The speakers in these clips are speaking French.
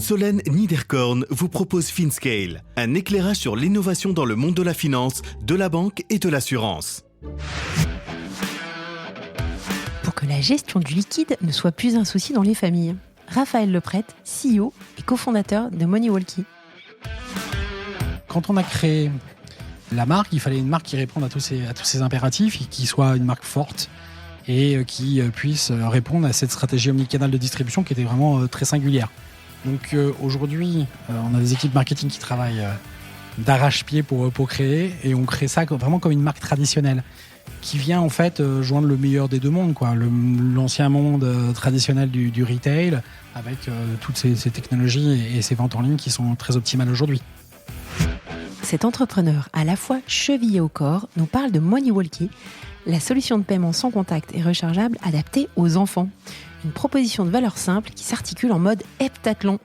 Solène Niederkorn vous propose FinScale, un éclairage sur l'innovation dans le monde de la finance, de la banque et de l'assurance. Pour que la gestion du liquide ne soit plus un souci dans les familles. Raphaël Leprêtre, CEO et cofondateur de MoneyWalkie. Quand on a créé la marque, il fallait une marque qui réponde à tous ces impératifs et qui soit une marque forte et qui puisse répondre à cette stratégie omnicanal de distribution qui était vraiment très singulière. Donc aujourd'hui, on a des équipes marketing qui travaillent d'arrache-pied pour créer, et on crée ça vraiment comme une marque traditionnelle qui vient en fait joindre le meilleur des deux mondes, quoi. L'ancien monde traditionnel du retail avec toutes ces technologies et ces ventes en ligne qui sont très optimales aujourd'hui. Cet entrepreneur à la fois chevillé au corps nous parle de MoneyWalkie, la solution de paiement sans contact et rechargeable adaptée aux enfants. Une proposition de valeur simple qui s'articule en mode heptathlon.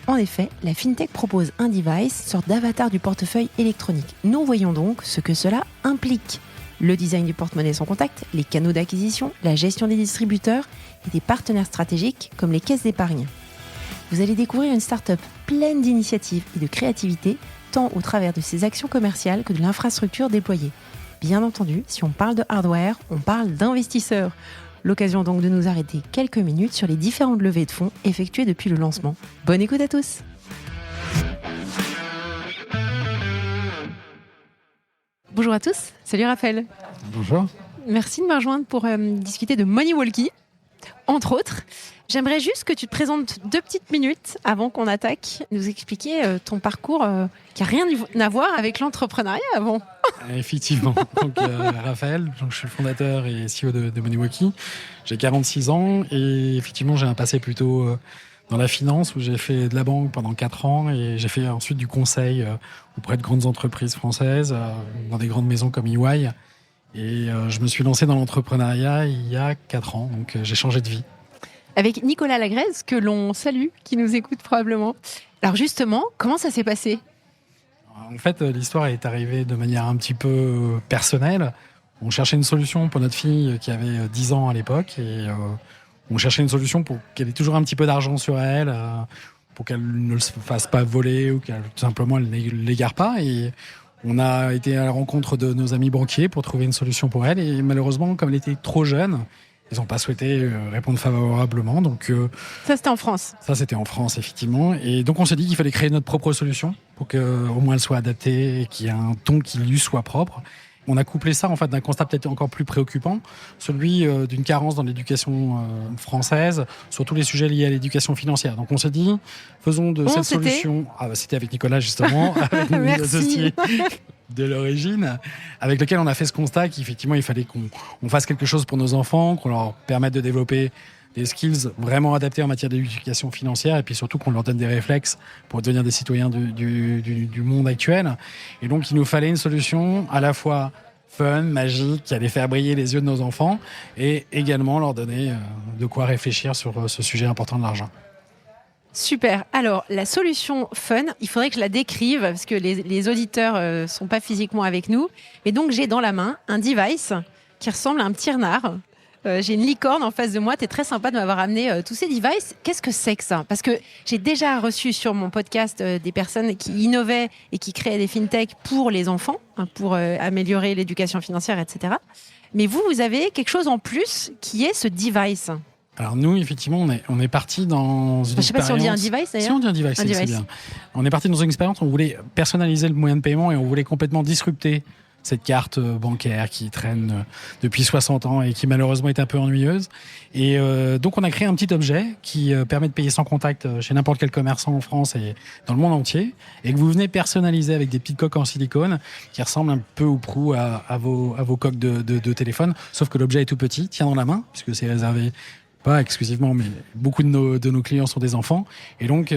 En effet, la FinTech propose un device, sorte d'avatar du portefeuille électronique. Nous voyons donc ce que cela implique. Le design du porte-monnaie sans contact, les canaux d'acquisition, la gestion des distributeurs et des partenaires stratégiques comme les caisses d'épargne. Vous allez découvrir une start-up pleine d'initiatives et de créativité, tant au travers de ses actions commerciales que de l'infrastructure déployée. Bien entendu, si on parle de hardware, on parle d'investisseurs. L'occasion donc de nous arrêter quelques minutes sur les différentes levées de fonds effectuées depuis le lancement. Bonne écoute à tous. Bonjour à tous, salut Raphaël. Bonjour. Merci de me rejoindre pour discuter de MoneyWalkie, entre autres. J'aimerais juste que tu te présentes 2 petites minutes avant qu'on attaque, nous expliquer ton parcours qui n'a rien à voir avec l'entrepreneuriat avant. Effectivement. Donc, Raphaël, je suis le fondateur et CEO de MoneyWalkie. J'ai 46 ans et effectivement, j'ai un passé plutôt dans la finance où j'ai fait de la banque pendant 4 ans et j'ai fait ensuite du conseil auprès de grandes entreprises françaises, dans des grandes maisons comme EY. Et je me suis lancé dans l'entrepreneuriat il y a 4 ans, donc j'ai changé de vie. Avec Nicolas Lagrèze, que l'on salue, qui nous écoute probablement. Alors justement, comment ça s'est passé ? En fait, l'histoire est arrivée de manière un petit peu personnelle. On cherchait une solution pour notre fille qui avait 10 ans à l'époque et on cherchait une solution pour qu'elle ait toujours un petit peu d'argent sur elle, pour qu'elle ne se fasse pas voler ou qu'elle tout simplement elle ne l'égare pas. Et on a été à la rencontre de nos amis banquiers pour trouver une solution pour elle. Et malheureusement, comme elle était trop jeune, ils n'ont pas souhaité répondre favorablement. Donc, ça, c'était en France. Ça, c'était en France, effectivement. Et donc, on s'est dit qu'il fallait créer notre propre solution pour qu'au moins elle soit adaptée et qu'il y ait un ton qui lui soit propre. On a couplé ça en fait d'un constat peut-être encore plus préoccupant, celui d'une carence dans l'éducation française sur tous les sujets liés à l'éducation financière. Donc on s'est dit, faisons de cette solution... c'était avec Nicolas justement, avec nos associés de l'origine, avec lequel on a fait ce constat qu'effectivement il fallait qu'on fasse quelque chose pour nos enfants, qu'on leur permette de développer des skills vraiment adaptés en matière d'éducation financière et puis surtout qu'on leur donne des réflexes pour devenir des citoyens du monde actuel. Et donc, il nous fallait une solution à la fois fun, magique, qui allait faire briller les yeux de nos enfants et également leur donner de quoi réfléchir sur ce sujet important de l'argent. Super. Alors, la solution fun, il faudrait que je la décrive parce que les auditeurs sont pas physiquement avec nous. Mais donc, j'ai dans la main un device qui ressemble à un petit renard. J'ai une licorne en face de moi. T'es très sympa de m'avoir amené tous ces devices. Qu'est-ce que c'est que ça ? Parce que j'ai déjà reçu sur mon podcast des personnes qui innovaient et qui créaient des fintech pour les enfants, pour améliorer l'éducation financière, etc. Mais vous avez quelque chose en plus qui est ce device. Alors nous, effectivement, on est parti dans une expérience... Je ne sais pas si on dit un device d'ailleurs. Si on dit un device, c'est bien. On est parti dans une expérience où on voulait personnaliser le moyen de paiement et on voulait complètement disrupter cette carte bancaire qui traîne depuis 60 ans et qui malheureusement est un peu ennuyeuse. Et donc on a créé un petit objet qui permet de payer sans contact chez n'importe quel commerçant en France et dans le monde entier, et que vous venez personnaliser avec des petites coques en silicone qui ressemblent un peu ou prou à vos coques de téléphone, sauf que l'objet est tout petit, tient dans la main, puisque c'est réservé pas exclusivement, mais beaucoup de nos clients sont des enfants. Et donc,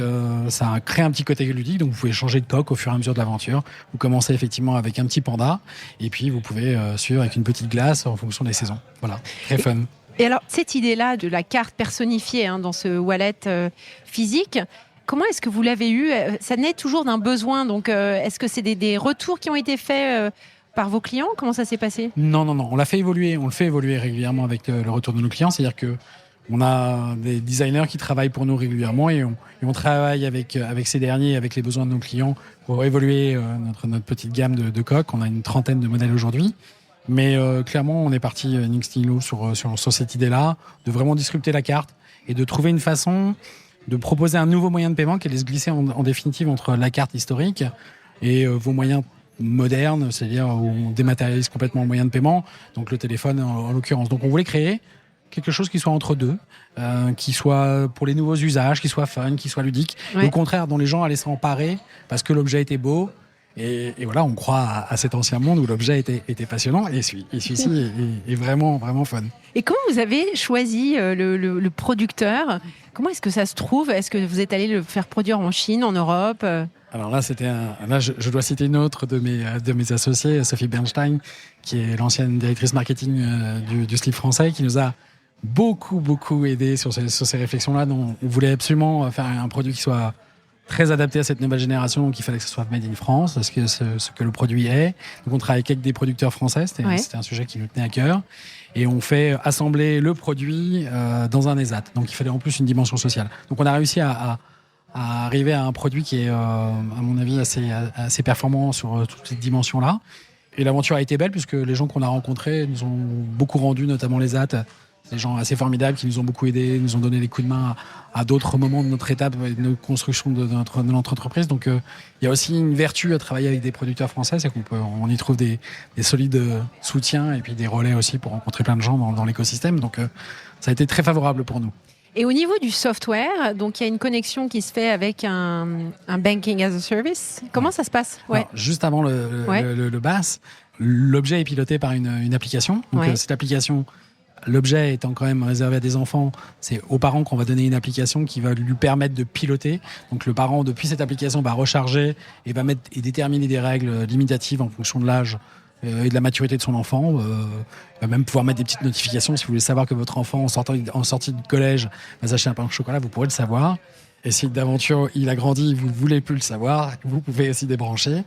ça crée un petit côté ludique. Donc, vous pouvez changer de coque au fur et à mesure de l'aventure. Vous commencez effectivement avec un petit panda. Et puis, vous pouvez suivre avec une petite glace en fonction des saisons. Voilà, très fun. Et alors, cette idée-là de la carte personnifiée dans ce wallet physique, comment est-ce que vous l'avez eu ? Ça naît toujours d'un besoin. Donc, est-ce que c'est des retours qui ont été faits par vos clients ? Comment ça s'est passé ? Non. On le fait évoluer régulièrement avec le retour de nos clients. C'est-à-dire que On a des designers qui travaillent pour nous régulièrement et on travaille avec ces derniers, avec les besoins de nos clients pour évoluer notre petite gamme de coques. On a une 30aine de modèles aujourd'hui. Mais clairement, on est parti, Nick Stylo, sur cette idée-là, de vraiment disrupter la carte et de trouver une façon de proposer un nouveau moyen de paiement qui allait se glisser en définitive entre la carte historique et vos moyens modernes, c'est-à-dire où on dématérialise complètement le moyen de paiement, donc le téléphone en l'occurrence. Donc on voulait créer quelque chose qui soit entre deux, qui soit pour les nouveaux usages, qui soit fun, qui soit ludique, et au contraire dont les gens allaient s'emparer parce que l'objet était beau. Et voilà, on croit à cet ancien monde où l'objet était passionnant et celui-ci est vraiment, vraiment fun. Et comment vous avez choisi le producteur ? Comment est-ce que ça se trouve ? Est-ce que vous êtes allé le faire produire en Chine, en Europe ? Alors là, je dois citer une autre de mes associés, Sophie Bernstein, qui est l'ancienne directrice marketing du slip français, qui nous a beaucoup aidé sur ces réflexions-là. On voulait absolument faire un produit qui soit très adapté à cette nouvelle génération, donc il fallait que ce soit made in France, parce que ce que le produit est. Donc on travaille avec des producteurs français, c'était un sujet qui nous tenait à cœur. Et on fait assembler le produit dans un ESAT. Donc il fallait en plus une dimension sociale. Donc on a réussi à arriver à un produit qui est, à mon avis, assez performant sur toutes ces dimensions-là. Et l'aventure a été belle, puisque les gens qu'on a rencontrés nous ont beaucoup rendu, notamment les ESAT. Des gens assez formidables qui nous ont beaucoup aidés, nous ont donné des coups de main à d'autres moments de notre étape de notre construction de notre entreprise. Donc il y a aussi une vertu à travailler avec des producteurs français, c'est qu'on y trouve des solides soutiens et puis des relais aussi pour rencontrer plein de gens dans l'écosystème. Donc ça a été très favorable pour nous. Et au niveau du software, donc il y a une connexion qui se fait avec un banking as a service. Comment ça se passe ? Alors, juste avant le BaaS, l'objet est piloté par une application. Donc cette application, l'objet étant quand même réservé à des enfants, c'est aux parents qu'on va donner une application qui va lui permettre de piloter. Donc le parent, depuis cette application, va recharger et va mettre et déterminer des règles limitatives en fonction de l'âge et de la maturité de son enfant. Il va même pouvoir mettre des petites notifications. Si vous voulez savoir que votre enfant, en sortie de collège, va s'acheter un pain au chocolat, vous pourrez le savoir. Et si d'aventure il a grandi, vous ne voulez plus le savoir, vous pouvez aussi débrancher.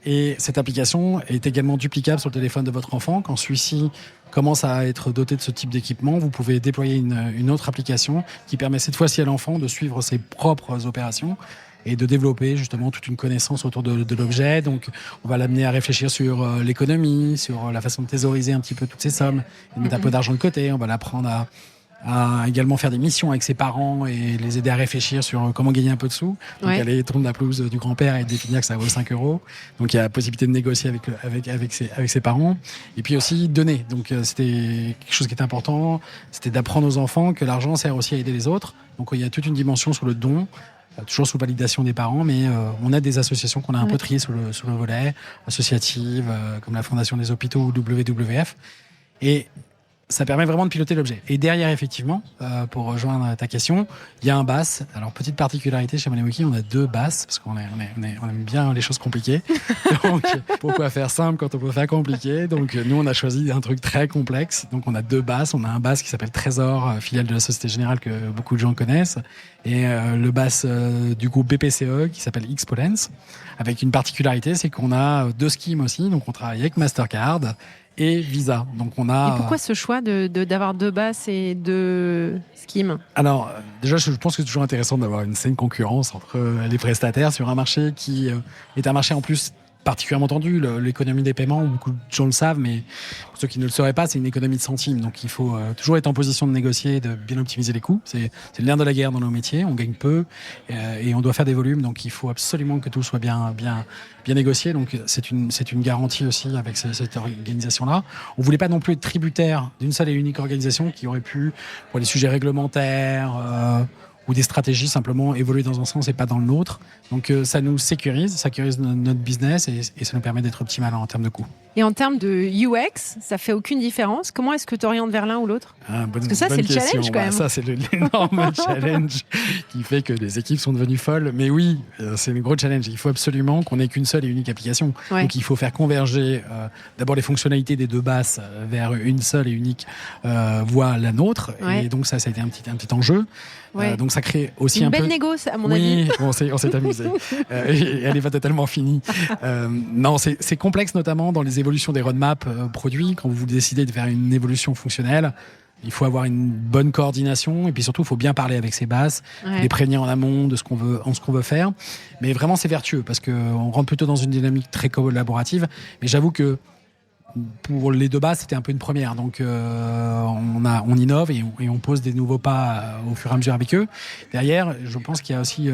Et cette application est également duplicable sur le téléphone de votre enfant. Quand celui-ci commence à être doté de ce type d'équipement, vous pouvez déployer une autre application qui permet cette fois-ci à l'enfant de suivre ses propres opérations et de développer justement toute une connaissance autour de l'objet. Donc on va l'amener à réfléchir sur l'économie, sur la façon de thésauriser un petit peu toutes ces sommes, et de mettre un peu d'argent de côté. On va l'apprendre à également faire des missions avec ses parents et les aider à réfléchir sur comment gagner un peu de sous. Donc aller tourner la pelouse du grand-père et définir que ça vaut 5 €. Donc il y a la possibilité de négocier avec ses parents. Et puis aussi donner. Donc c'était quelque chose qui est important. C'était d'apprendre aux enfants que l'argent sert aussi à aider les autres. Donc il y a toute une dimension sur le don, toujours sous validation des parents, mais on a des associations qu'on a un peu triées sur le volet, associatives, comme la Fondation des Hôpitaux ou WWF. Et ça permet vraiment de piloter l'objet. Et derrière, effectivement, pour rejoindre ta question, il y a un BaaS. Alors, petite particularité chez MoneyWiki, on a 2 BaaS, parce qu'on aime bien les choses compliquées. Donc, pourquoi faire simple quand on peut faire compliqué ? Donc, nous, on a choisi un truc très complexe. Donc, on a 2 BaaS. On a un BaaS qui s'appelle Trésor, filiale de la Société Générale que beaucoup de gens connaissent. Et le BaaS du groupe BPCE qui s'appelle Xpolens. Avec une particularité, c'est qu'on a 2 schemes aussi. Donc, on travaille avec Mastercard et Visa. Donc on a. Et pourquoi ce choix d'avoir 2 BaaS et 2 schemes ? Alors déjà, je pense que c'est toujours intéressant d'avoir une saine concurrence entre les prestataires sur un marché qui est un marché en plus particulièrement tendu. L'économie des paiements, beaucoup de gens le savent, mais pour ceux qui ne le sauraient pas, c'est une économie de centimes. Donc il faut toujours être en position de négocier, de bien optimiser les coûts. C'est le nerf de la guerre dans nos métiers. On gagne peu et on doit faire des volumes. Donc il faut absolument que tout soit bien négocié. Donc c'est une garantie aussi avec cette organisation-là. On voulait pas non plus être tributaire d'une seule et unique organisation qui aurait pu, pour les sujets réglementaires, ou des stratégies simplement évoluer dans un sens et pas dans l'autre. Donc ça nous sécurise notre business et ça nous permet d'être optimal en termes de coûts. Et en termes de UX, ça fait aucune différence ? Comment est-ce que tu orientes vers l'un ou l'autre ? Parce que ça, c'est le challenge quand même. Ça, c'est l'énorme challenge qui fait que les équipes sont devenues folles. Mais oui, c'est le gros challenge. Il faut absolument qu'on ait qu'une seule et unique application. Donc il faut faire converger d'abord les fonctionnalités des 2 BaaS vers une seule et unique voie, la nôtre. Et donc ça a été un petit enjeu. Donc ça crée aussi une belle négoce, à mon avis. Oui, on s'est amusé. Elle n'est pas totalement finie. Non, c'est complexe, notamment dans les évolutions des roadmaps produits. Quand vous décidez de faire une évolution fonctionnelle, Il faut avoir une bonne coordination et puis surtout, il faut bien parler avec ses basses, les prévenir en amont de ce qu'on veut faire. Mais vraiment, c'est vertueux parce qu'on rentre plutôt dans une dynamique très collaborative. Mais j'avoue que pour les deux basses, c'était un peu une première. Donc, on innove et on pose des nouveaux pas au fur et à mesure avec eux. Derrière, je pense qu'il y a aussi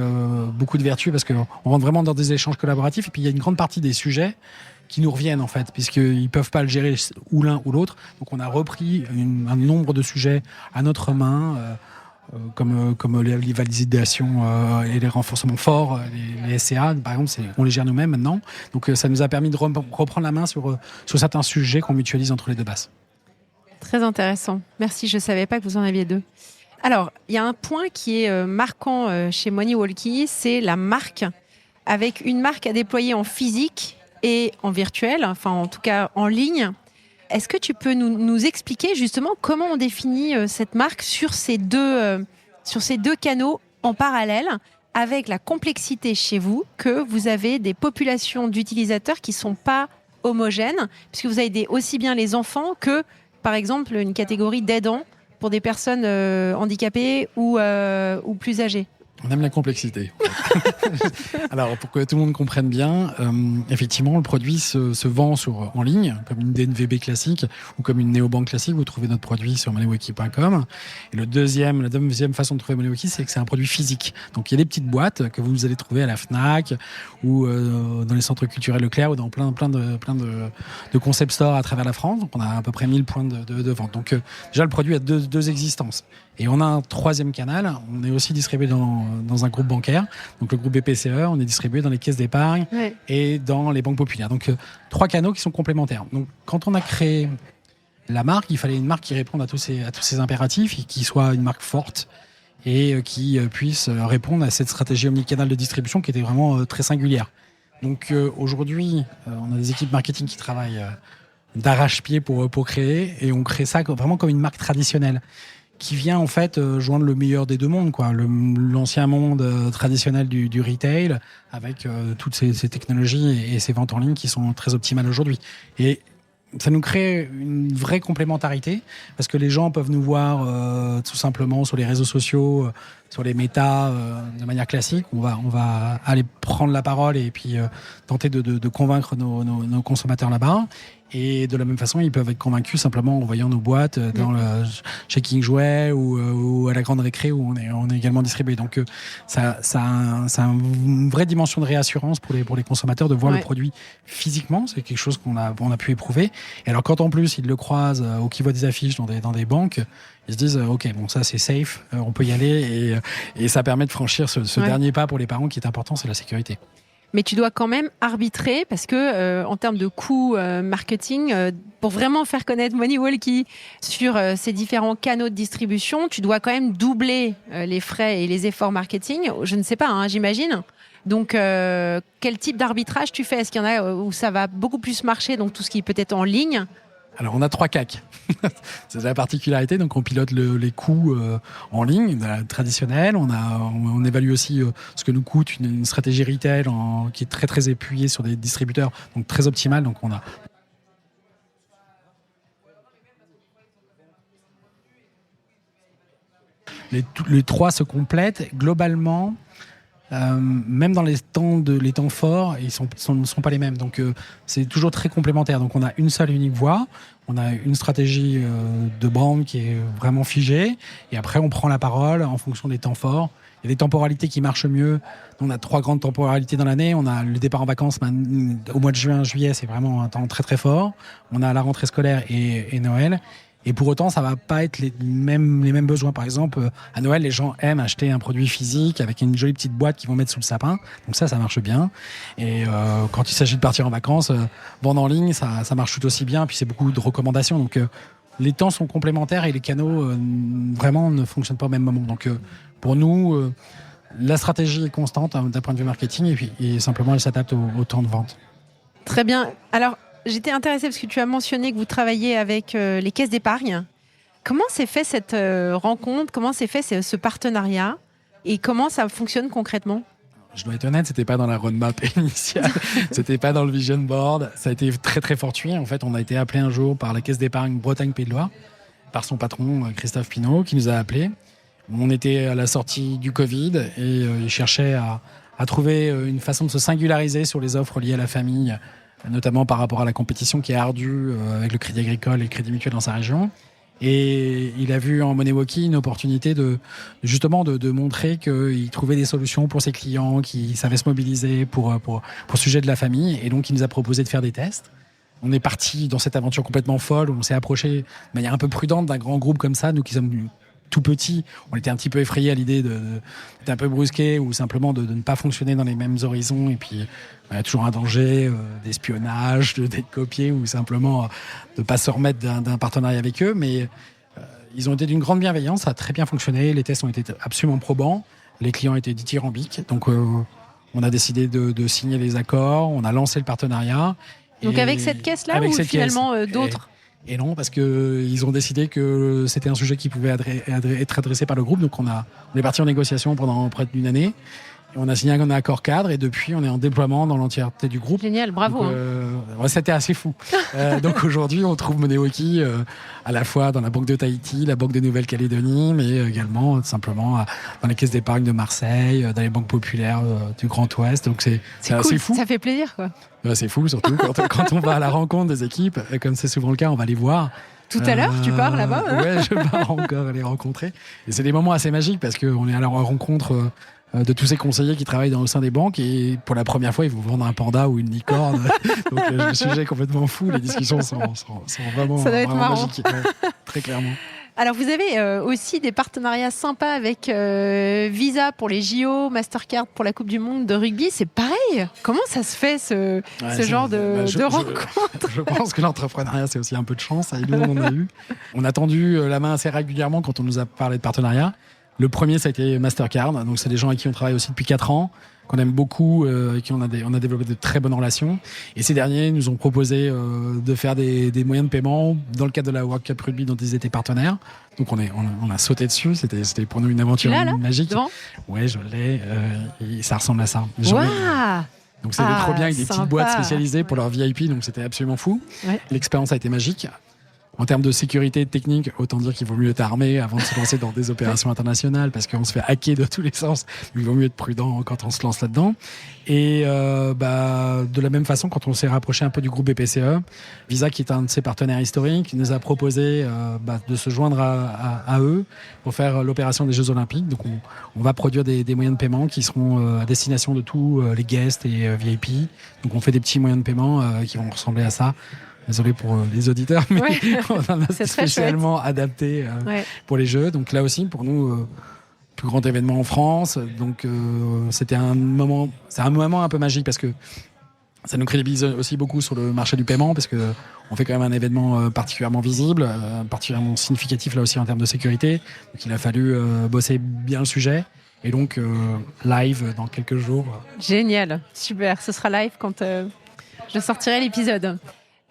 beaucoup de vertus parce qu'on rentre vraiment dans des échanges collaboratifs. Et puis, il y a une grande partie des sujets qui nous reviennent en fait, puisqu'ils ne peuvent pas le gérer ou l'un ou l'autre. Donc on a repris un nombre de sujets à notre main, comme les validations et les renforcements forts, les SCA par exemple, on les gère nous-mêmes maintenant. Donc ça nous a permis de reprendre la main sur certains sujets qu'on mutualise entre les deux basses. Très intéressant. Merci, je ne savais pas que vous en aviez deux. Alors, il y a un point qui est marquant chez Money Walkie, c'est la marque, avec une marque à déployer en physique et en virtuel, enfin en tout cas en ligne. Est-ce que tu peux nous expliquer justement comment on définit cette marque sur ces deux canaux en parallèle, avec la complexité chez vous que vous avez des populations d'utilisateurs qui ne sont pas homogènes, puisque vous avez aussi bien les enfants que, par exemple, une catégorie d'aidants pour des personnes handicapées ou plus âgées? On aime la complexité. Alors, pour que tout le monde comprenne bien, effectivement, le produit se vend en ligne, comme une DNVB classique ou comme une néobanque classique. Vous trouvez notre produit sur moneywalkie.com. Et la deuxième façon de trouver MoneyWalkie, c'est que c'est un produit physique. Donc, il y a des petites boîtes que vous allez trouver à la Fnac ou dans les centres culturels Leclerc ou dans plein de concept stores à travers la France. Donc, on a à peu près 1000 points de vente. Donc, déjà, le produit a deux existences. Et on a un troisième canal. On est aussi distribué dans un groupe bancaire. Donc, le groupe BPCE, on est distribué dans les caisses d'épargne et dans les banques populaires. Donc, 3 canaux qui sont complémentaires. Donc, quand on a créé la marque, il fallait une marque qui réponde à tous ces impératifs et qui soit une marque forte et qui puisse répondre à cette stratégie omnicanal de distribution qui était vraiment très singulière. Donc, aujourd'hui, on a des équipes marketing qui travaillent d'arrache-pied pour créer, et on crée ça vraiment comme une marque traditionnelle qui vient en fait joindre le meilleur des deux mondes, quoi. L'ancien monde traditionnel du retail avec toutes ces technologies et ces ventes en ligne qui sont très optimales aujourd'hui. Et ça nous crée une vraie complémentarité parce que les gens peuvent nous voir tout simplement sur les réseaux sociaux, sur les méta de manière classique. On va aller prendre la parole et puis tenter de convaincre nos consommateurs là-bas. Et de la même façon, ils peuvent être convaincus simplement en voyant nos boîtes dans le Shaking Jouet ou à la Grande Récré où on est également distribué. Donc ça a une vraie dimension de réassurance pour les consommateurs de voir le produit physiquement. C'est quelque chose qu'on a pu éprouver. Et alors quand en plus ils le croisent ou qu'ils voient des affiches dans des banques, ils se disent ok, bon, ça c'est safe, on peut y aller, et ça permet de franchir ce dernier pas pour les parents qui est important, c'est la sécurité. Mais tu dois quand même arbitrer parce que en termes de coûts marketing, pour vraiment faire connaître Money Walkie sur ces différents canaux de distribution, tu dois quand même doubler les frais et les efforts marketing. Je ne sais pas, j'imagine. Donc, quel type d'arbitrage tu fais? Est-ce qu'il y en a où ça va beaucoup plus marcher, donc tout ce qui peut être en ligne? Alors, on a 3 CAC. C'est la particularité. Donc, on pilote les coûts en ligne, traditionnelle. On évalue aussi ce que nous coûte une stratégie retail qui est très, très appuyée sur des distributeurs, donc très optimale. Donc, on a les 3 se complètent. Globalement, même dans les temps forts, ils ne sont pas les mêmes. Donc, c'est toujours très complémentaire. Donc, on a une seule et unique voie. On a une stratégie de brand qui est vraiment figée. Et après, on prend la parole en fonction des temps forts. Il y a des temporalités qui marchent mieux. On a 3 grandes temporalités dans l'année. On a le départ en vacances au mois de juin, juillet. C'est vraiment un temps très, très fort. On a la rentrée scolaire et Noël. Et pour autant, ça va pas être les mêmes besoins. Par exemple, à Noël, les gens aiment acheter un produit physique avec une jolie petite boîte qu'ils vont mettre sous le sapin. Donc ça marche bien. Et quand il s'agit de partir en vacances, vendre en ligne, ça marche tout aussi bien. Puis c'est beaucoup de recommandations. Donc les temps sont complémentaires et les canaux vraiment ne fonctionnent pas au même moment. Donc pour nous, la stratégie est constante d'un point de vue marketing et simplement elle s'adapte au temps de vente. Très bien. Alors, j'étais intéressée parce que tu as mentionné que vous travaillez avec les caisses d'épargne. Comment s'est fait cette rencontre? Comment s'est fait ce partenariat? Et comment ça fonctionne concrètement? Je dois être honnête, c'était pas dans la roadmap initiale, c'était pas dans le vision board. Ça a été très très fortuit. En fait, on a été appelé un jour par la caisse d'épargne Bretagne Pays de Loire par son patron, Christophe Pinault, qui nous a appelés. On était à la sortie du Covid et il cherchait à trouver une façon de se singulariser sur les offres liées à la famille, notamment par rapport à la compétition qui est ardue avec le Crédit Agricole et le Crédit Mutuel dans sa région. Et il a vu en MoneyWalkie une opportunité de montrer qu'il trouvait des solutions pour ses clients, qui savaient se mobiliser pour le sujet de la famille. Et donc, il nous a proposé de faire des tests. On est parti dans cette aventure complètement folle où on s'est approché de manière un peu prudente d'un grand groupe comme ça, nous qui sommes tout petits. On était un petit peu effrayés à l'idée d'être un peu brusqués ou simplement de ne pas fonctionner dans les mêmes horizons. Et puis, il y a toujours un danger d'espionnage, d'être copié ou simplement de ne pas se remettre d'un partenariat avec eux. Mais ils ont été d'une grande bienveillance, ça a très bien fonctionné. Les tests ont été absolument probants. Les clients étaient dithyrambiques. Donc, on a décidé de signer les accords. On a lancé le partenariat. Donc, avec cette caisse-là ou finalement d'autres ? Et non, parce qu'ils ont décidé que c'était un sujet qui pouvait être adressé par le groupe. Donc, on est parti en négociation pendant près d'une année. Et on a signé un accord cadre et depuis, on est en déploiement dans l'entièreté du groupe. Génial, bravo. Donc, c'était assez fou. Donc, aujourd'hui, on trouve MoneyWalkie à la fois dans la Banque de Tahiti, la Banque de Nouvelle-Calédonie, mais également simplement dans les caisses d'épargne de Marseille, dans les banques populaires du Grand Ouest. Donc, c'est cool. assez fou. Ça fait plaisir, quoi. C'est fou, surtout quand on va à la rencontre des équipes, comme c'est souvent le cas, on va les voir. Tout à l'heure, tu pars là-bas Ouais, je pars encore les rencontrer. Et c'est des moments assez magiques parce qu'on est à la rencontre de tous ces conseillers qui travaillent au sein des banques et pour la première fois, ils vous vendent un panda ou une licorne. Donc le sujet est complètement fou, les discussions sont vraiment, ça doit être marrant. Magiques. Ouais, très clairement. Alors, vous avez aussi des partenariats sympas avec Visa pour les JO, Mastercard pour la Coupe du Monde de rugby. C'est pareil. Comment ça se fait, ce genre de rencontre ? Je pense que l'entrepreneuriat, c'est aussi un peu de chance. Et nous, on en a eu. On a tendu la main assez régulièrement quand on nous a parlé de partenariat. Le premier, ça a été Mastercard. Donc, c'est des gens avec qui on travaille aussi depuis 4 ans, qu'on aime beaucoup, avec qui on a développé de très bonnes relations. Et ces derniers nous ont proposé de faire des moyens de paiement dans le cadre de la World Cup Rugby dont ils étaient partenaires. Donc on a sauté dessus. C'était pour nous une aventure magique. Ouais, je l'ai. Et ça ressemble à ça. Wow. Donc c'était trop bien avec des petites boîtes spécialisées pour leur VIP. Donc c'était absolument fou. Ouais. L'expérience a été magique. En termes de sécurité technique, autant dire qu'il vaut mieux être armé avant de se lancer dans des opérations internationales parce qu'on se fait hacker de tous les sens. Il vaut mieux être prudent quand on se lance là-dedans. Et de la même façon, quand on s'est rapproché un peu du groupe BPCE, Visa, qui est un de ses partenaires historiques, nous a proposé de se joindre à eux pour faire l'opération des Jeux Olympiques. Donc on va produire des moyens de paiement qui seront à destination de tous les guests et VIP. Donc on fait des petits moyens de paiement qui vont ressembler à ça. Désolé pour les auditeurs, mais on en a spécialement adapté pour les Jeux. Donc là aussi, pour nous, plus grand événement en France. Donc c'est un moment un peu magique parce que ça nous crédibilise aussi beaucoup sur le marché du paiement parce que on fait quand même un événement particulièrement visible, particulièrement significatif là aussi en termes de sécurité. Donc il a fallu bosser bien le sujet. Et donc live dans quelques jours. Génial, super. Ce sera live quand je sortirai l'épisode.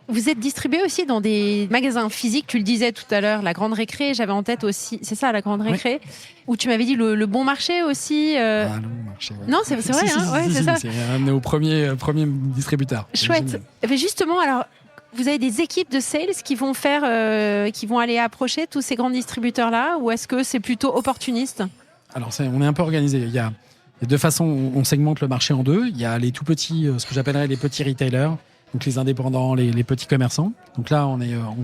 Vous êtes distribué aussi dans des magasins physiques, tu le disais tout à l'heure, la Grande Récré, j'avais en tête aussi, c'est ça la Grande Récré, où tu m'avais dit le Bon Marché aussi. Le Bon Marché, ouais. Non, c'est vrai, c'est ça. C'est un de nos premiers distributeurs. Chouette. Mais justement, alors, vous avez des équipes de sales qui vont aller approcher tous ces grands distributeurs-là, ou est-ce que c'est plutôt opportuniste ? Alors, on est un peu organisé. Il y a deux façons, on segmente le marché en deux. Il y a les tout petits, ce que j'appellerais les petits retailers. Donc les indépendants, les petits commerçants. Donc là, on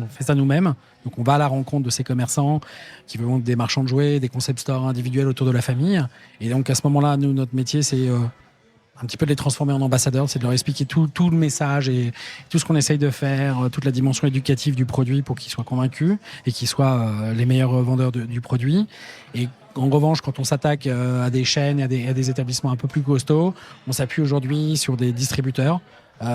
fait ça nous-mêmes. Donc on va à la rencontre de ces commerçants qui veulent des marchands de jouets, des concept stores individuels autour de la famille. Et donc à ce moment-là, nous, notre métier, c'est un petit peu de les transformer en ambassadeurs, c'est de leur expliquer tout le message et tout ce qu'on essaye de faire, toute la dimension éducative du produit pour qu'ils soient convaincus et qu'ils soient les meilleurs vendeurs du produit. Et en revanche, quand on s'attaque à des chaînes et à des établissements un peu plus costauds, on s'appuie aujourd'hui sur des distributeurs,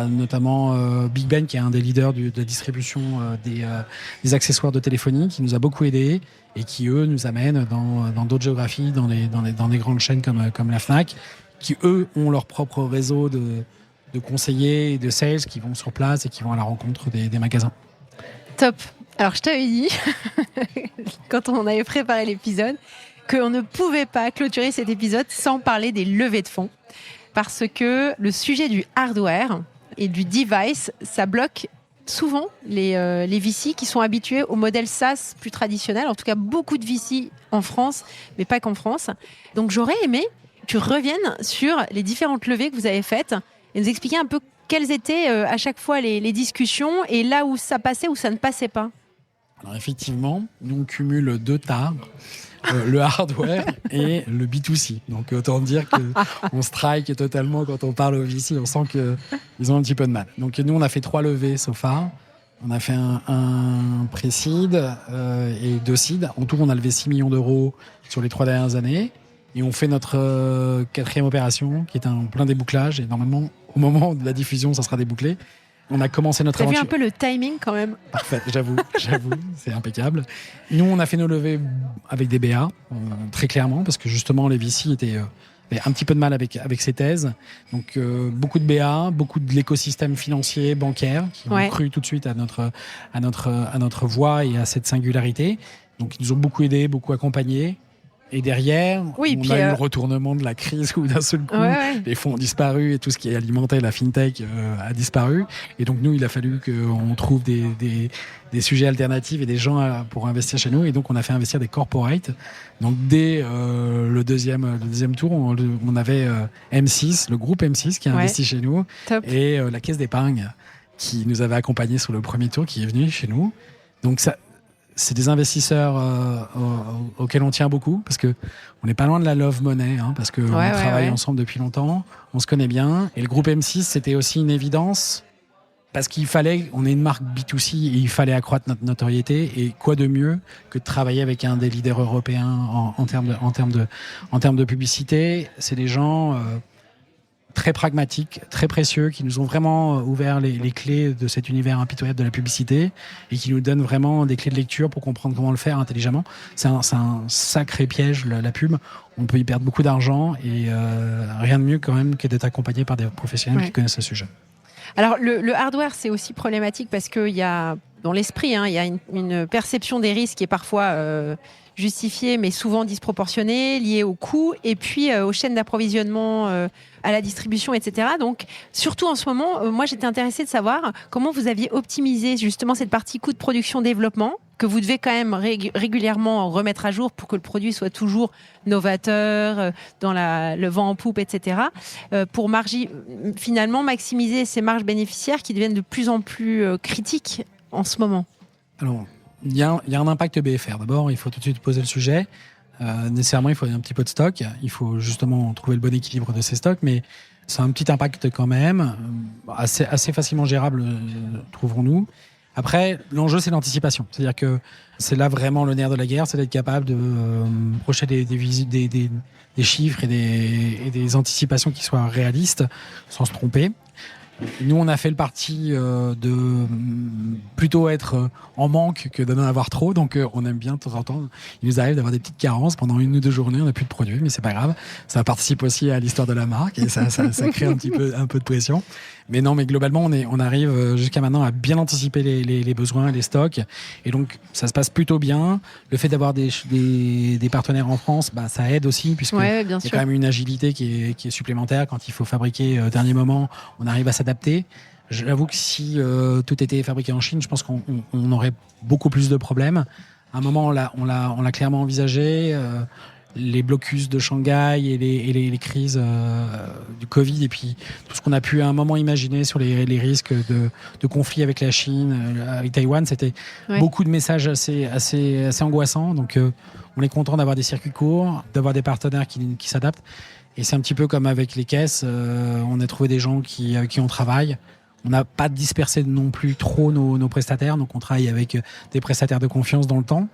notamment Big Ben, qui est un des leaders de la distribution des accessoires de téléphonie, qui nous a beaucoup aidés et qui, eux, nous amènent dans d'autres géographies, dans des grandes chaînes comme la Fnac, qui, eux, ont leur propre réseau de conseillers et de sales qui vont sur place et qui vont à la rencontre des magasins. Top. Alors, je t'avais dit, quand on avait préparé l'épisode, qu'on ne pouvait pas clôturer cet épisode sans parler des levées de fonds. Parce que le sujet du hardware et du device, ça bloque souvent les VC qui sont habitués au modèle SaaS plus traditionnel, en tout cas beaucoup de VC en France, mais pas qu'en France. Donc j'aurais aimé que tu reviennes sur les différentes levées que vous avez faites et nous expliquer un peu quelles étaient à chaque fois les discussions et là où ça passait ou ça ne passait pas. Alors effectivement, nous on cumule 2 tares, le hardware et le B2C. Donc autant dire qu'on strike totalement quand on parle au VC, on sent qu'ils ont un petit peu de mal. Donc nous on a fait 3 levées so far. On a fait un pré-seed et 2 seed. En tout on a levé 6 millions d'euros sur les 3 dernières années. Et on fait notre 4e opération qui est un plein débouclage. Et normalement au moment de la diffusion ça sera débouclé. On a commencé notre aventure. T'as vu un peu le timing quand même. Parfait, j'avoue, c'est impeccable. Nous, on a fait nos levées avec des BA, très clairement, parce que justement, les VC avaient un petit peu de mal avec ces thèses. Donc, beaucoup de BA, beaucoup de l'écosystème financier, bancaire, qui ont cru tout de suite à notre voie et à cette singularité. Donc, ils nous ont beaucoup aidés, beaucoup accompagnés. Et derrière, on a eu le retournement de la crise où d'un seul coup, les fonds ont disparu et tout ce qui alimentait la fintech a disparu. Et donc nous, il a fallu qu'on trouve des sujets alternatifs et des gens pour investir chez nous. Et donc on a fait investir des corporates. Donc dès le deuxième tour, on avait M6, le groupe M6 qui a investi chez nous. Top. Et la Caisse d'épargne qui nous avait accompagnés sur le premier tour qui est venu chez nous. Donc ça... C'est des investisseurs auxquels on tient beaucoup parce que on n'est pas loin de la love money, parce que on travaille ensemble depuis longtemps, on se connaît bien. Et le groupe M6, c'était aussi une évidence parce qu'il fallait, on est une marque B2C et il fallait accroître notre notoriété. Et quoi de mieux que de travailler avec un des leaders européens en termes de publicité. C'est des gens très pragmatiques, très précieux, qui nous ont vraiment ouvert les clés de cet univers impitoyable de la publicité et qui nous donnent vraiment des clés de lecture pour comprendre comment le faire intelligemment. C'est un sacré piège, la pub. On peut y perdre beaucoup d'argent et rien de mieux quand même que d'être accompagné par des professionnels qui connaissent ce sujet. Alors, le hardware, c'est aussi problématique parce qu'il y a, dans l'esprit, il y a une perception des risques qui est parfois justifiée, mais souvent disproportionnée, liée au coût et puis aux chaînes d'approvisionnement, à la distribution, etc. Donc, surtout en ce moment, moi, j'étais intéressée de savoir comment vous aviez optimisé justement cette partie coût de production-développement que vous devez quand même régulièrement remettre à jour pour que le produit soit toujours novateur, dans le vent en poupe, etc. Pour finalement maximiser ces marges bénéficiaires qui deviennent de plus en plus critiques en ce moment. Alors, il y a un impact BFR. D'abord, il faut tout de suite poser le sujet. Nécessairement, il faut un petit peu de stock. Il faut justement trouver le bon équilibre de ces stocks, mais c'est un petit impact quand même, assez facilement gérable, trouvons-nous. Après, l'enjeu, c'est l'anticipation. C'est-à-dire que c'est là vraiment le nerf de la guerre, c'est d'être capable de projeter des chiffres et des anticipations qui soient réalistes, sans se tromper. Nous, on a fait le parti de plutôt être en manque que de n'en avoir trop. Donc, on aime bien de temps en temps. Il nous arrive d'avoir des petites carences. Pendant 1 ou 2 journées, on n'a plus de produits, mais c'est pas grave. Ça participe aussi à l'histoire de la marque et ça crée un peu de pression. Mais non, mais globalement, on arrive jusqu'à maintenant à bien anticiper les besoins, les stocks. Et donc, ça se passe plutôt bien. Le fait d'avoir des partenaires en France, ça aide aussi, puisque il y a quand même une agilité qui est supplémentaire. Quand il faut fabriquer au dernier moment, on arrive à s'adapter. J'avoue que si tout était fabriqué en Chine, je pense qu'on aurait beaucoup plus de problèmes. À un moment, on l'a clairement envisagé. Les blocus de Shanghai et les crises du Covid et puis tout ce qu'on a pu à un moment imaginer sur les risques de conflit avec la Chine, avec Taïwan, c'était beaucoup de messages assez angoissants. Donc on est content d'avoir des circuits courts, d'avoir des partenaires qui s'adaptent. Et c'est un petit peu comme avec les caisses, on a trouvé des gens avec qui on travaille. On n'a pas dispersé non plus trop nos prestataires, donc on travaille avec des prestataires de confiance dans le temps.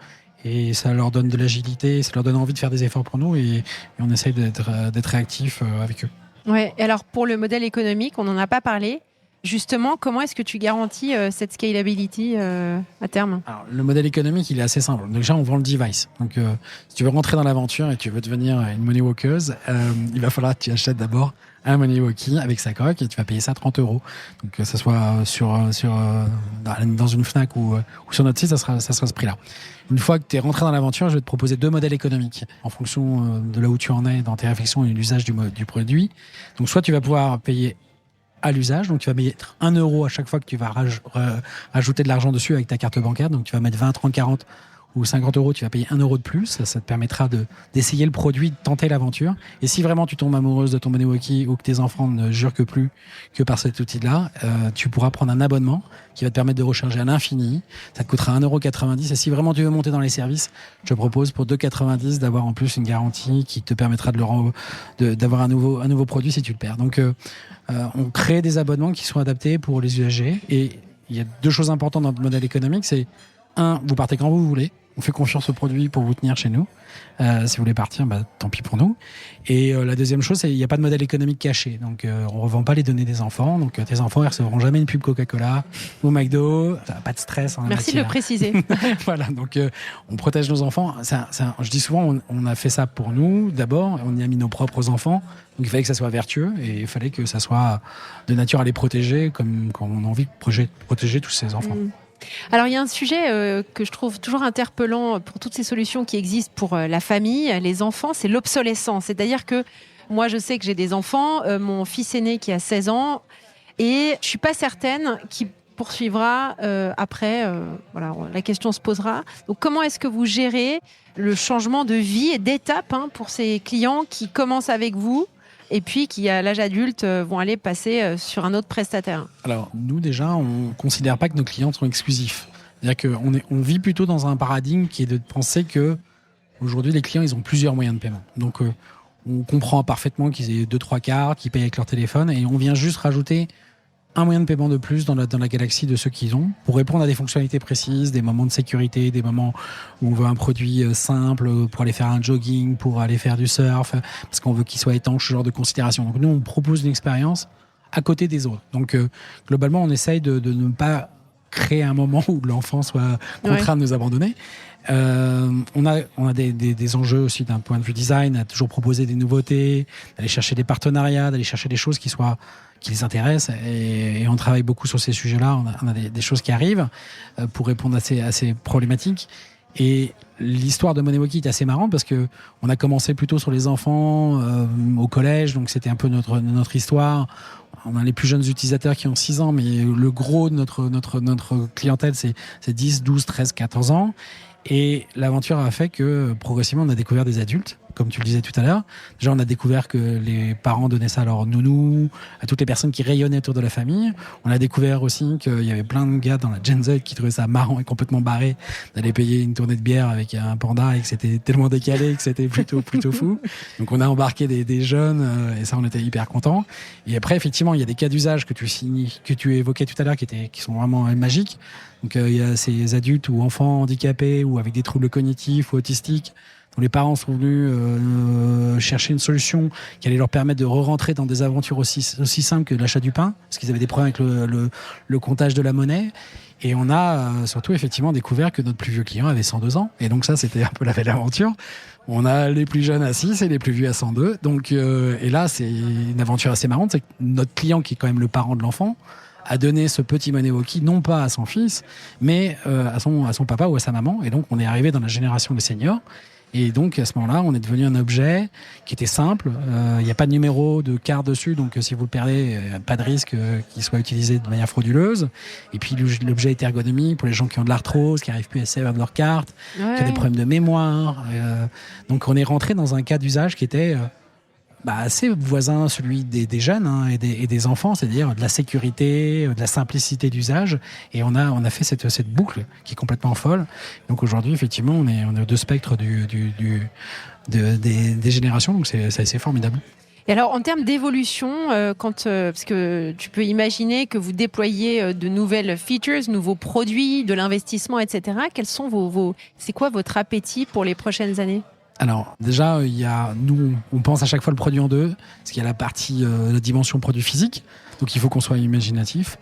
Et ça leur donne de l'agilité, ça leur donne envie de faire des efforts pour nous et on essaye d'être réactifs avec eux. Ouais. Et alors pour le modèle économique, on n'en a pas parlé. Justement, comment est-ce que tu garantis cette scalability à terme ? Alors, le modèle économique, il est assez simple. Déjà, on vend le device. Donc, si tu veux rentrer dans l'aventure et tu veux devenir une money walkeuse, il va falloir que tu achètes d'abord un money walkie avec sa coque et tu vas payer ça 30 €. Donc, que ce soit dans une Fnac ou sur notre site, ça sera ce prix-là. Une fois que tu es rentré dans l'aventure, je vais te proposer 2 modèles économiques en fonction de là où tu en es dans tes réflexions et l'usage du produit. Donc, soit tu vas pouvoir payer à l'usage. Donc, tu vas mettre 1 euro à chaque fois que tu vas rajouter de l'argent dessus avec ta carte bancaire. Donc, tu vas mettre 20, 30, 40 ou 50 euros, tu vas payer 1 euro de plus. Ça te permettra d'essayer le produit, de tenter l'aventure. Et si vraiment tu tombes amoureuse de ton Money ou que tes enfants ne jurent que plus que par cet outil-là, tu pourras prendre un abonnement qui va te permettre de recharger à l'infini. Ça te coûtera 1,90 €. Et si vraiment tu veux monter dans les services, je te propose pour 2,90 € d'avoir en plus une garantie qui te permettra d'avoir un nouveau produit si tu le perds. Donc, on crée des abonnements qui sont adaptés pour les usagers. Et il y a 2 choses importantes dans notre modèle économique. C'est 1, vous partez quand vous voulez. On fait confiance au produit pour vous tenir chez nous. Si vous voulez partir, tant pis pour nous. Et la deuxième chose, c'est qu'il n'y a pas de modèle économique caché. Donc, on ne revend pas les données des enfants. Donc, tes enfants ne recevront jamais une pub Coca-Cola ou McDo. Pas de stress. Merci de le préciser. Voilà, donc on protège nos enfants. Je dis souvent, on a fait ça pour nous d'abord. On y a mis nos propres enfants. Donc, il fallait que ça soit vertueux et il fallait que ça soit de nature à les protéger comme on a envie de protéger tous ces enfants. Alors, il y a un sujet que je trouve toujours interpellant pour toutes ces solutions qui existent pour la famille, les enfants, c'est l'obsolescence. C'est-à-dire que moi, je sais que j'ai des enfants, mon fils aîné qui a 16 ans, et je ne suis pas certaine qu'il poursuivra après. Voilà, la question se posera. Donc, comment est-ce que vous gérez le changement de vie et d'étape pour ces clients qui commencent avec vous et puis qui, à l'âge adulte, vont aller passer sur un autre prestataire? Alors, nous, déjà, on ne considère pas que nos clients sont exclusifs. C'est-à-dire qu'on vit plutôt dans un paradigme qui est de penser qu'aujourd'hui, les clients, ils ont plusieurs moyens de paiement. Donc, on comprend parfaitement qu'ils aient 2-3 cartes, qu'ils payent avec leur téléphone, et on vient juste rajouter un moyen de paiement de plus dans la galaxie de ceux qu'ils ont pour répondre à des fonctionnalités précises, des moments de sécurité, des moments où on veut un produit simple pour aller faire un jogging, pour aller faire du surf, parce qu'on veut qu'il soit étanche, ce genre de considération. Donc nous, on propose une expérience à côté des autres. Donc globalement, on essaye de ne pas créer un moment où l'enfant soit contraint de nous abandonner. On a des enjeux aussi d'un point de vue design, à toujours proposer des nouveautés, d'aller chercher des partenariats, d'aller chercher des choses qui les intéressent, et on travaille beaucoup sur ces sujets-là. On a des choses qui arrivent pour répondre à ces problématiques. Et l'histoire de MoneyWalkie est assez marrante parce que on a commencé plutôt sur les enfants au collège, donc c'était un peu notre histoire. On a les plus jeunes utilisateurs qui ont 6 ans, mais le gros de notre clientèle, c'est 10, 12, 13, 14 ans. Et l'aventure a fait que progressivement, on a découvert des adultes, comme tu le disais tout à l'heure. Déjà, on a découvert que les parents donnaient ça à leur nounou, à toutes les personnes qui rayonnaient autour de la famille. On a découvert aussi qu'il y avait plein de gars dans la Gen Z qui trouvaient ça marrant et complètement barré d'aller payer une tournée de bière avec un panda et que c'était tellement décalé que c'était plutôt fou. Donc, on a embarqué des jeunes et ça, on était hyper contents. Et après, effectivement, il y a des cas d'usage que tu évoquais tout à l'heure qui sont vraiment magiques. Donc, il y a ces adultes ou enfants handicapés ou avec des troubles cognitifs ou autistiques dont les parents sont venus chercher une solution qui allait leur permettre de re-rentrer dans des aventures aussi simples que l'achat du pain, parce qu'ils avaient des problèmes avec le comptage de la monnaie. Et on a surtout effectivement découvert que notre plus vieux client avait 102 ans. Et donc ça, c'était un peu la belle aventure. On a les plus jeunes à 6 et les plus vieux à 102. Donc, et là, c'est une aventure assez marrante. C'est que notre client, qui est quand même le parent de l'enfant, a donné ce petit MoneyWalkie non pas à son fils, mais à son papa ou à sa maman. Et donc, on est arrivé dans la génération des seniors. Et donc, à ce moment-là, on est devenu un objet qui était simple. Il n'y a pas de numéro de carte dessus, donc si vous le perdez, pas de risque qu'il soit utilisé de manière frauduleuse. Et puis, l'objet est ergonomique pour les gens qui ont de l'arthrose, qui n'arrivent plus à se servir de leur carte, qui ont des problèmes de mémoire. Donc, on est rentré dans un cas d'usage qui était assez voisin celui des jeunes et des enfants, c'est-à-dire de la sécurité, de la simplicité d'usage. Et on a fait cette boucle qui est complètement folle. Donc aujourd'hui, effectivement, on est aux deux spectres des générations, donc c'est assez formidable. Et alors, en termes d'évolution, parce que tu peux imaginer que vous déployez de nouvelles features, nouveaux produits, de l'investissement, etc. Quels sont c'est quoi votre appétit pour les prochaines années ? Alors déjà, nous, on pense à chaque fois le produit en deux, parce qu'il y a la partie, la dimension produit physique, donc il faut qu'on soit imaginatif.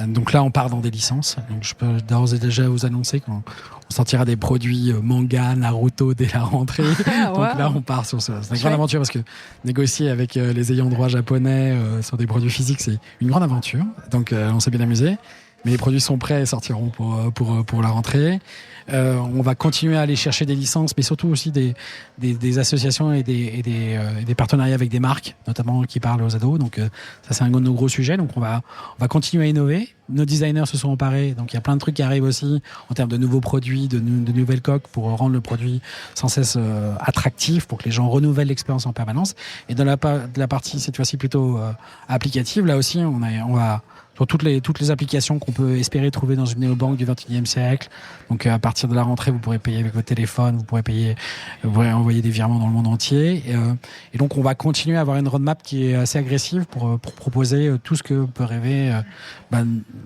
Donc là, on part dans des licences. Donc je peux d'ores et déjà vous annoncer qu'on sortira des produits manga, Naruto dès la rentrée. Donc là, on part sur ça. C'est une grande aventure parce que négocier avec les ayants droit japonais sur des produits physiques, c'est une grande aventure. Donc on s'est bien amusé. Mais les produits sont prêts et sortiront pour la rentrée. On va continuer à aller chercher des licences, mais surtout aussi des associations et des partenariats avec des marques, notamment qui parlent aux ados. Donc ça, c'est un de nos gros sujets. Donc on va continuer à innover. Nos designers se sont emparés. Donc il y a plein de trucs qui arrivent aussi en termes de nouveaux produits, de nouvelles coques pour rendre le produit sans cesse attractif, pour que les gens renouvellent l'expérience en permanence. Et dans la partie cette fois-ci plutôt applicative, là aussi, on va sur toutes les applications qu'on peut espérer trouver dans une néobanque du 21e siècle. Donc à partir de la rentrée, vous pourrez payer avec votre téléphone, vous pourrez envoyer des virements dans le monde entier. Et donc on va continuer à avoir une roadmap qui est assez agressive pour proposer tout ce que peut rêver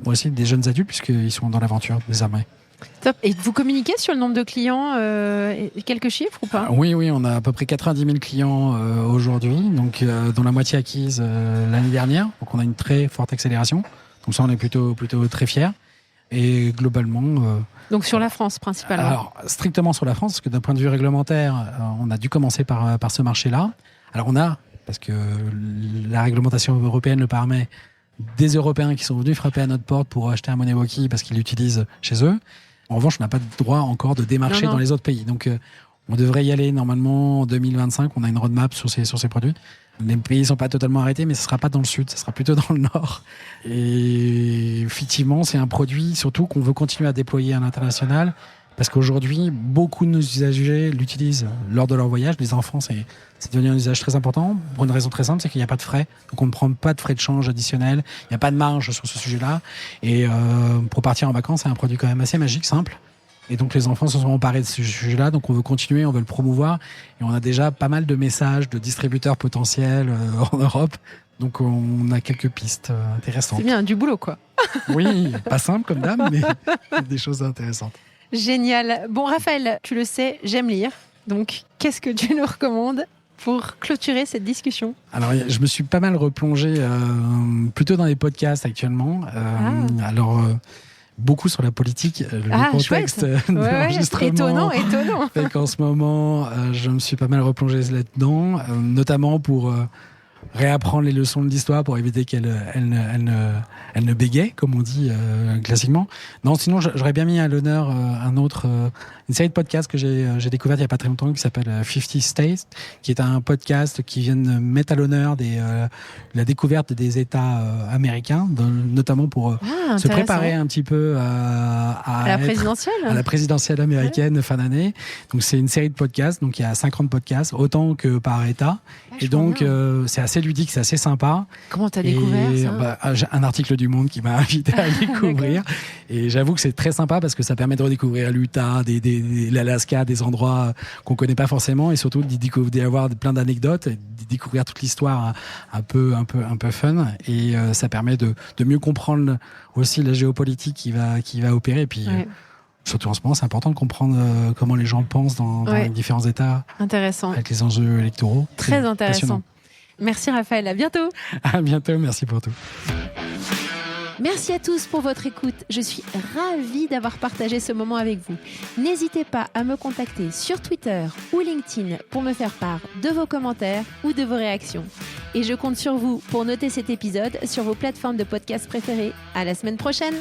aussi des jeunes adultes, puisqu'ils sont dans l'aventure désormais. Top. Et vous communiquez sur le nombre de clients, quelques chiffres ou pas ? Oui, on a à peu près 90 000 clients aujourd'hui, donc dont la moitié acquise l'année dernière. Donc on a une très forte accélération. Donc ça, on est plutôt très fiers. Et globalement... donc sur la France principalement. Alors strictement sur la France, parce que d'un point de vue réglementaire, on a dû commencer par ce marché-là. Alors parce que la réglementation européenne le permet, des Européens qui sont venus frapper à notre porte pour acheter un MoneyWalkie parce qu'ils l'utilisent chez eux. En revanche, on n'a pas de droit encore de démarcher dans les autres pays. Donc, on devrait y aller normalement en 2025. On a une roadmap sur ces produits. Les pays ne sont pas totalement arrêtés, mais ce ne sera pas dans le sud, ce sera plutôt dans le nord. Et effectivement, c'est un produit surtout qu'on veut continuer à déployer à l'international. Parce qu'aujourd'hui, beaucoup de nos usagers l'utilisent lors de leur voyage. Les enfants, c'est devenu un usage très important. Pour une raison très simple, c'est qu'il n'y a pas de frais. Donc on ne prend pas de frais de change additionnels. Il n'y a pas de marge sur ce sujet-là. Et pour partir en vacances, c'est un produit quand même assez magique, simple. Et donc les enfants se sont emparés de ce sujet-là. Donc on veut continuer, on veut le promouvoir. Et on a déjà pas mal de messages de distributeurs potentiels en Europe. Donc on a quelques pistes intéressantes. C'est bien, du boulot quoi. Oui, pas simple comme dame, mais des choses intéressantes. Génial. Bon, Raphaël, tu le sais, j'aime lire. Donc, qu'est-ce que tu nous recommandes pour clôturer cette discussion ? Alors, je me suis pas mal replongé plutôt dans les podcasts actuellement. Alors, beaucoup sur la politique, le contexte d'enregistrement. Étonnant. Fait qu'en ce moment, je me suis pas mal replongé là-dedans, notamment pour réapprendre les leçons de l'histoire pour éviter qu'elle ne bégaye, comme on dit classiquement. Non, sinon j'aurais bien mis à l'honneur une série de podcasts que j'ai découvert il y a pas très longtemps qui s'appelle 50 States, qui est un podcast qui vient de mettre à l'honneur la découverte des États américains, notamment pour se préparer un petit peu à la présidentielle américaine fin d'année. Donc c'est une série de podcasts, donc il y a 50 podcasts, autant que par État. Et donc c'est assez ludique, c'est assez sympa. Comment t'as découvert ça ? J'ai un article du Monde qui m'a invité à découvrir. Et j'avoue que c'est très sympa parce que ça permet de redécouvrir l'Utah, l'Alaska, des endroits qu'on connaît pas forcément, et surtout d'y avoir plein d'anecdotes, et de découvrir toute l'histoire un peu fun. Et ça permet de mieux comprendre aussi la géopolitique qui va opérer. Et puis surtout en ce moment, c'est important de comprendre comment les gens pensent dans les différents États. Intéressant. Avec les enjeux électoraux. Très intéressant. Passionnant. Merci Raphaël, à bientôt. À bientôt, merci pour tout. Merci à tous pour votre écoute. Je suis ravie d'avoir partagé ce moment avec vous. N'hésitez pas à me contacter sur Twitter ou LinkedIn pour me faire part de vos commentaires ou de vos réactions. Et je compte sur vous pour noter cet épisode sur vos plateformes de podcast préférées. À la semaine prochaine.